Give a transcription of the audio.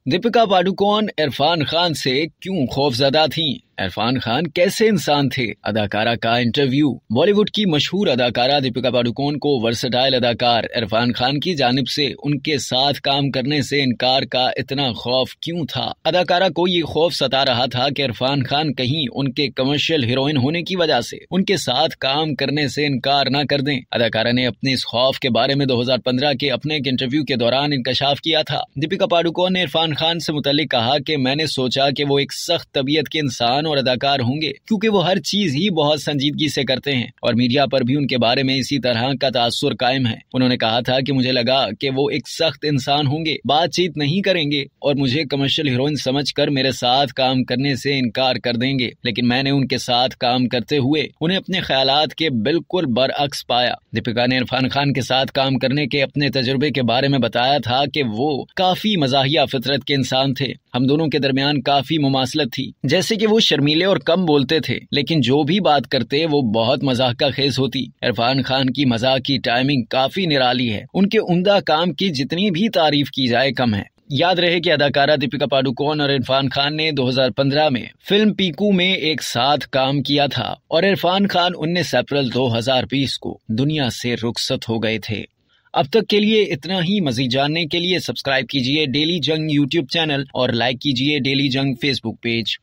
दीपिका पादुकोण इरफान खान से क्यों खौफजदा थीं? इरफान खान कैसे इंसान थे? अदाकारा का इंटरव्यू। बॉलीवुड की मशहूर अदाकारा दीपिका पादुकोण को वर्सेटाइल अदाकार इरफान खान की जानिब से उनके साथ काम करने से इनकार का इतना खौफ क्यों था? अदाकारा को ये खौफ सता रहा था कि इरफान खान कहीं उनके कमर्शियल हीरोइन होने की वजह से उनके साथ काम करने से इनकार न कर दें। अदाकारा ने अपने इस खौफ के बारे में 2015 के अपने एक इंटरव्यू के दौरान इंकशाफ किया था। दीपिका पादुकोण ने इरफान खान से मुतल्लिक कहा कि मैंने सोचा कि वो एक सख्त तबीयत के इंसान और अदाकार होंगे क्योंकि वो हर चीज ही बहुत संजीदगी से करते हैं और मीडिया पर भी उनके बारे में इसी तरह का तासुर कायम है। उन्होंने कहा था कि मुझे लगा कि वो एक सख्त इंसान होंगे, बातचीत नहीं करेंगे और मुझे कमर्शियल हीरोइन समझकर मेरे साथ काम करने से इनकार कर देंगे, लेकिन मैंने उनके साथ काम करते हुए उन्हें अपने ख्यालात के बिल्कुल बरअक्स पाया। दीपिका ने इरफान खान के साथ काम करने के अपने तजुर्बे के बारे में बताया था कि वो काफी मजाहिया फितरत के इंसान थे। हम दोनों के दरमियान काफी मुमासलत थी, जैसे कि वो शर्मीले और कम बोलते थे, लेकिन जो भी बात करते वो बहुत मजाक का खेज होती। इरफान खान की मजाक की टाइमिंग काफी निराली है। उनके उम्दा काम की जितनी भी तारीफ की जाए कम है। याद रहे कि अदाकारा दीपिका पादुकोण और इरफान खान ने 2015 में फिल्म पीकू में एक साथ काम किया था और इरफान खान 19 अप्रैल 2020 को दुनिया से रुखसत हो गए थे। अब तक के लिए इतना ही। मजीद जानने के लिए सब्सक्राइब कीजिए डेली जंग यूट्यूब चैनल और लाइक कीजिए डेली जंग फेसबुक पेज।